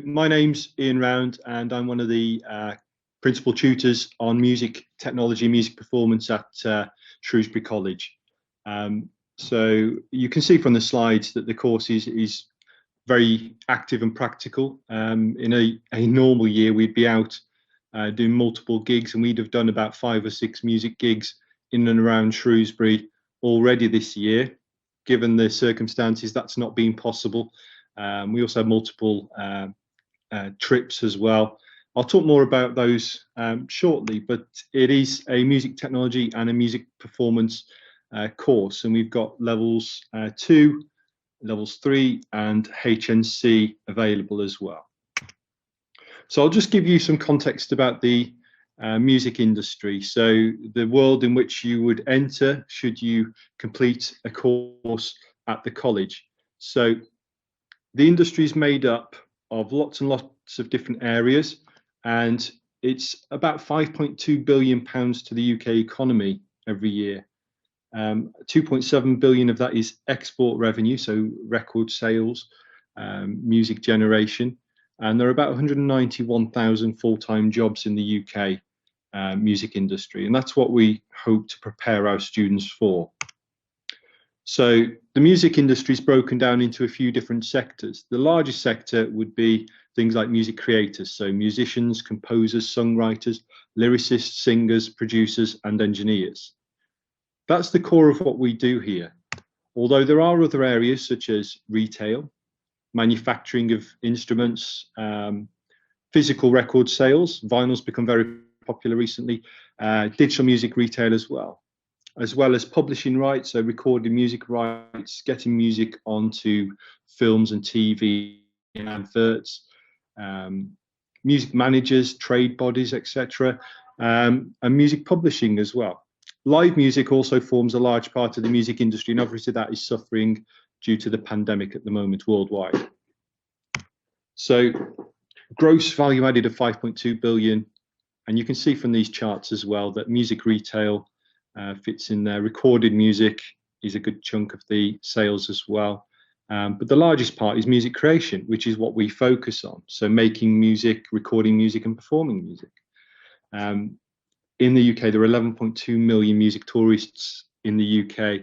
my name's Ian Round, and I'm one of the principal tutors on music technology, music performance at Shrewsbury College. So you can see from the slides that the course is very active and practical. In a normal year, we'd be out doing multiple gigs, and we'd have done about 5 or 6 music gigs in and around Shrewsbury already this year. Given the circumstances, that's not been possible. We also have multiple trips as well. I'll talk more about those shortly, but it is a music technology and a music performance course, and we've got levels 2, levels 3 and HNC available as well. So I'll just give you some context about the music industry. So the world in which you would enter should you complete a course at the college. So the industry is made up of lots and lots of different areas, and it's about £5.2 billion to the UK economy every year. 2.7 billion of that is export revenue, so record sales, music generation, and there are about 191,000 full-time jobs in the UK music industry, and that's what we hope to prepare our students for. So the music industry is broken down into a few different sectors. The largest sector would be things like music creators, so musicians, composers, songwriters, lyricists, singers, producers, and engineers. That's the core of what we do here. Although there are other areas such as retail, manufacturing of instruments, physical record sales, vinyl's become very popular recently, digital music retail as well as publishing rights, so recording music rights, getting music onto films and TV and adverts, music managers, trade bodies, etc., and music publishing as well. Live music also forms a large part of the music industry, and obviously that is suffering due to the pandemic at the moment worldwide. So gross value added of 5.2 billion. And you can see from these charts as well that music retail fits in there. Recorded music is a good chunk of the sales as well. But the largest part is music creation, which is what we focus on. So making music, recording music and performing music. In the UK, there are 11.2 million music tourists in the UK,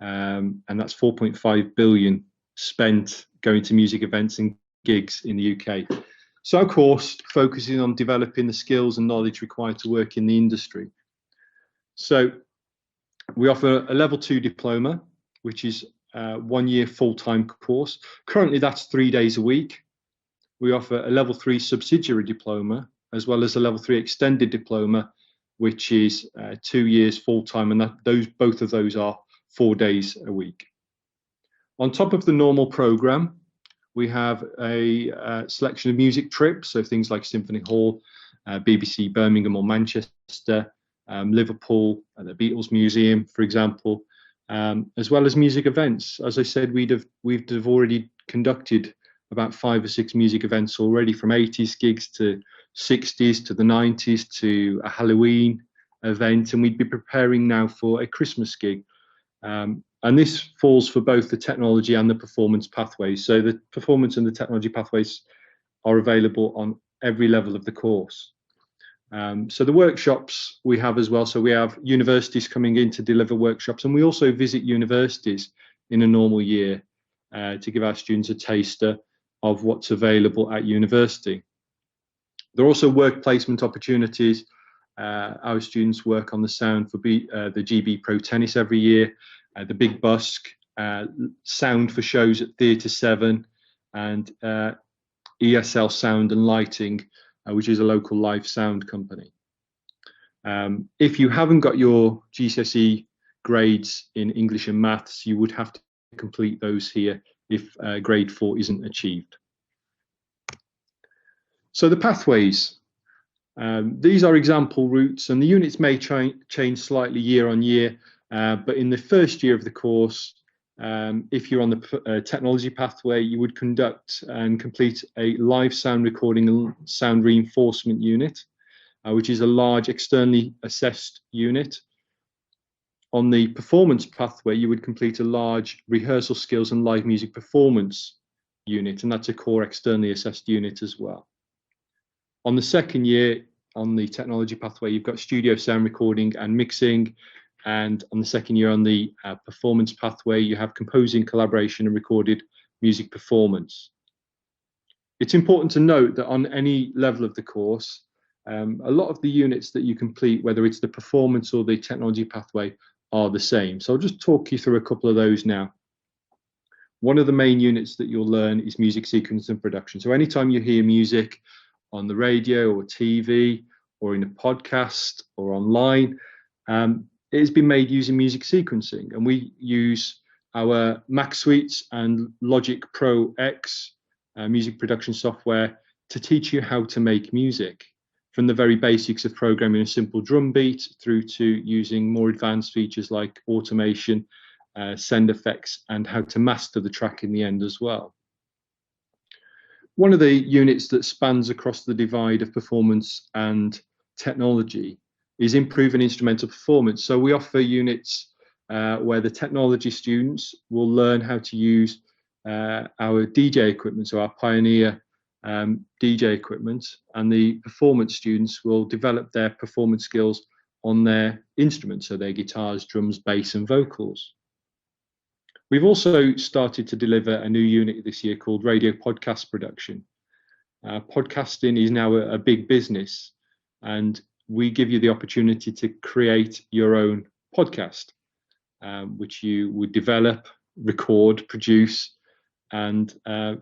and that's 4.5 billion spent going to music events and gigs in the UK. So our course focuses on developing the skills and knowledge required to work in the industry. So we offer a level 2 diploma, which is a 1-year full-time course. Currently that's 3 days a week. We offer a level 3 subsidiary diploma, as well as a level 3 extended diploma, which is 2 years full-time, and both of those are 4 days a week. On top of the normal program, we have a selection of music trips, so things like Symphony Hall, BBC Birmingham or Manchester, Liverpool, and the Beatles Museum, for example, as well as music events. As I said, we've already conducted about 5 or 6 music events already, from 80s gigs to 60s to the 90s to a Halloween event, and we'd be preparing now for a Christmas gig. And this falls for both the technology and the performance pathways. So the performance and the technology pathways are available on every level of the course. So the workshops we have as well. So we have universities coming in to deliver workshops, and we also visit universities in a normal year to give our students a taster of what's available at university. There are also work placement opportunities. Our students work on the sound for the GB Pro Tennis every year, the Big Busk, sound for shows at Theatre 7, and ESL Sound and Lighting, which is a local live sound company. If you haven't got your GCSE grades in English and Maths, you would have to complete those here if grade 4 isn't achieved. So the pathways. These are example routes, and the units may change slightly year on year, but in the first year of the course, if you're on the technology pathway, you would conduct and complete a live sound recording and sound reinforcement unit, which is a large externally assessed unit. On the performance pathway, you would complete a large rehearsal skills and live music performance unit, and that's a core externally assessed unit as well. On the second year, on the technology pathway, you've got studio sound recording and mixing, and on the second year on the performance pathway, you have composing, collaboration, and recorded music performance. It's important to note that on any level of the course, a lot of the units that you complete, whether it's the performance or the technology pathway, are the same. So I'll just talk you through a couple of those now. One of the main units that you'll learn is music sequence and production. So anytime you hear music on the radio or TV or in a podcast or online, it has been made using music sequencing, and we use our Mac suites and Logic Pro X music production software to teach you how to make music, from the very basics of programming a simple drum beat through to using more advanced features like automation, send effects, and how to master the track in the end as well. One of the units that spans across the divide of performance and technology is improving instrumental performance. So we offer units where the technology students will learn how to use our DJ equipment, so our Pioneer DJ equipment, and the performance students will develop their performance skills on their instruments, so their guitars, drums, bass, and vocals. We've also started to deliver a new unit this year called Radio Podcast Production. Podcasting is now a big business, and we give you the opportunity to create your own podcast, which you would develop, record, produce, and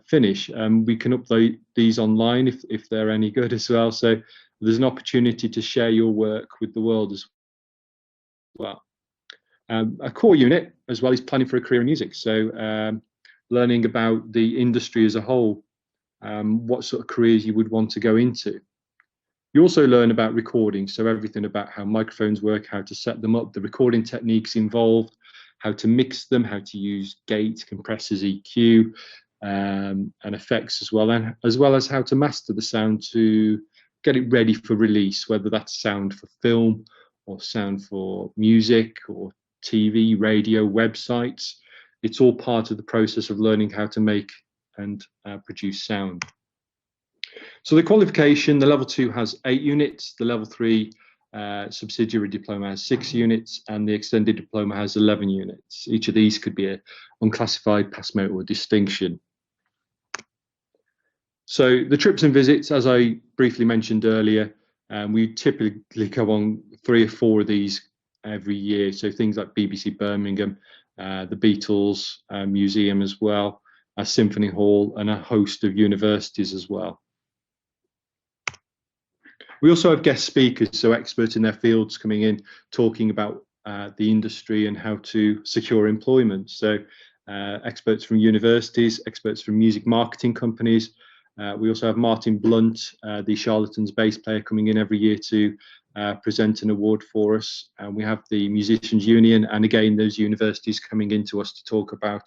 finish. We can upload these online if they're any good as well. So there's an opportunity to share your work with the world as well. A core unit as well is planning for a career in music. So learning about the industry as a whole, what sort of careers you would want to go into. You also learn about recording, so everything about how microphones work, how to set them up, the recording techniques involved, how to mix them, how to use gate, compressors, EQ, and effects as well, and as well as how to master the sound to get it ready for release, whether that's sound for film or sound for music or TV, radio, websites. It's all part of the process of learning how to make and produce sound. So the qualification, the level 2 has 8 units, the level 3 subsidiary diploma has 6 units, and the extended diploma has 11 units. Each of these could be an unclassified, pass, merit, or distinction. So the trips and visits, as I briefly mentioned earlier, we typically go on 3 or 4 of these every year. So things like BBC Birmingham, the Beatles Museum as well, a Symphony Hall, and a host of universities as well. We also have guest speakers, so experts in their fields coming in, talking about the industry and how to secure employment. So experts from universities, experts from music marketing companies. We also have Martin Blunt, the Charlatans bass player, coming in every year to present an award for us. And we have the Musicians Union, and again, those universities coming into us to talk about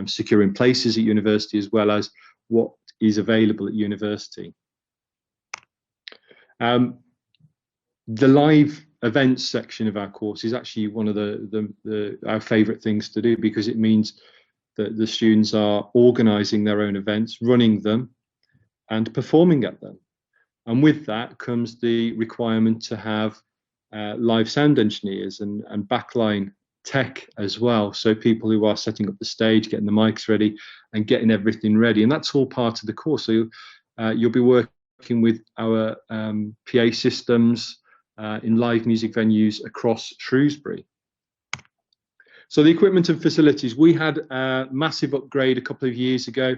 securing places at university, as well as what is available at university. The live events section of our course is actually one of our favourite things to do, because it means that the students are organising their own events, running them, and performing at them. And with that comes the requirement to have live sound engineers and backline tech as well. So people who are setting up the stage, getting the mics ready, and getting everything ready. And that's all part of the course. So you'll be working with our PA systems in live music venues across Shrewsbury. So the equipment and facilities, we had a massive upgrade a couple of years ago.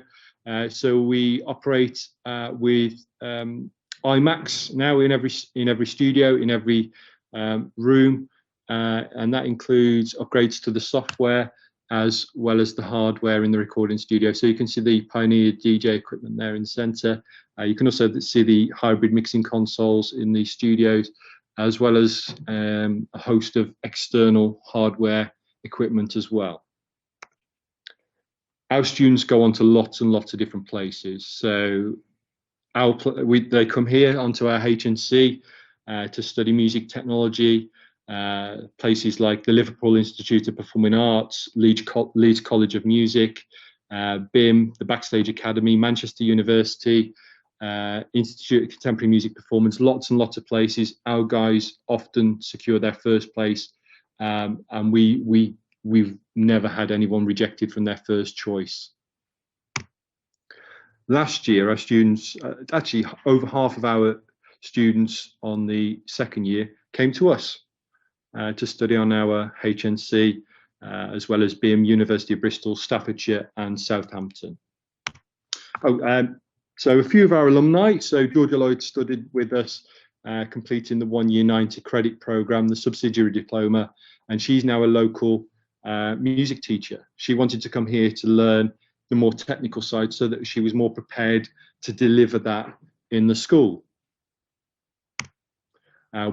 So we operate with iMacs now in every studio, in every room, and that includes upgrades to the software as well as the hardware in the recording studio. So you can see the Pioneer DJ equipment there in the center. You can also see the hybrid mixing consoles in the studios, as well as a host of external hardware equipment as well. Our students go on to lots and lots of different places. So they come here onto our HNC to study music technology, places like the Liverpool Institute of Performing Arts, Leeds College of Music, BIM, the Backstage Academy, Manchester University, Institute of Contemporary Music Performance, lots and lots of places. Our guys often secure their first place, and we've never had anyone rejected from their first choice. Last year, our students, actually over half of our students on the second year came to us to study on our HNC, as well as BIM, University of Bristol, Staffordshire and Southampton. So a few of our alumni, so Georgia Lloyd studied with us, completing the 1 year 90 credit programme, the subsidiary diploma, and she's now a local music teacher. She wanted to come here to learn the more technical side so that she was more prepared to deliver that in the school.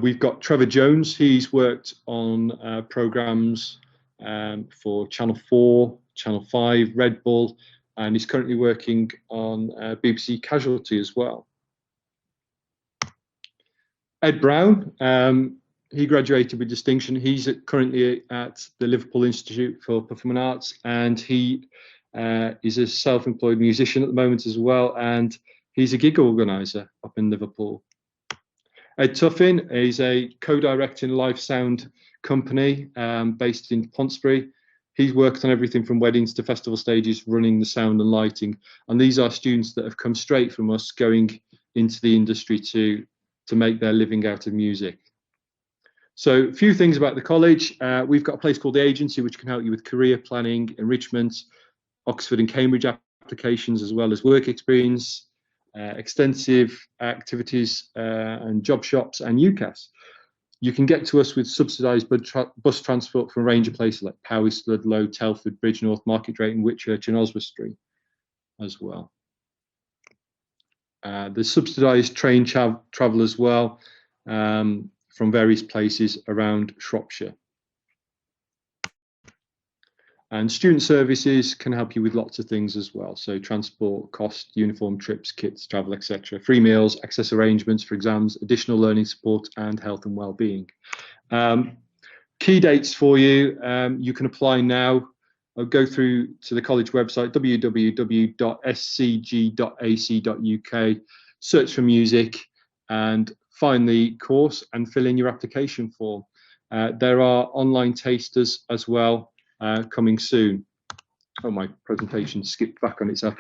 We've got Trevor Jones. He's worked on programmes for Channel 4, Channel 5, Red Bull, and he's currently working on BBC Casualty as well. Ed Brown, he graduated with distinction. He's currently at the Liverpool Institute for Performing Arts, and he is a self-employed musician at the moment as well, and he's a gig organiser up in Liverpool. Ed Tuffin is a co-directing live sound company based in Pontesbury. He's worked on everything from weddings to festival stages, running the sound and lighting. And these are students that have come straight from us going into the industry to make their living out of music. So a few things about the college. We've got a place called the Agency, which can help you with career planning, enrichment, Oxford and Cambridge applications, as well as work experience, extensive activities and job shops and UCAS. You can get to us with subsidised bus transport from a range of places like Powys, Ludlow, Telford, Bridgnorth, Market Drayton, Whitchurch and Oswestry as well. There's subsidised train travel as well from various places around Shropshire. And student services can help you with lots of things as well. So transport, cost, uniform, trips, kits, travel, etc. Free meals, access arrangements for exams, additional learning support and health and well-being. Key dates for you. You can apply now. I'll go through to the college website, www.scg.ac.uk, search for music and find the course and fill in your application form. There are online tasters as well. Coming soon. Oh, my presentation skipped back on itself.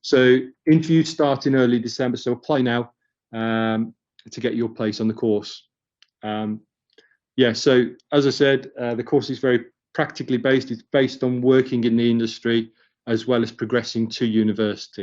So interviews start in early December, so apply now to get your place on the course. Yeah, so as I said, the course is very practically based. It's based on working in the industry as well as progressing to university.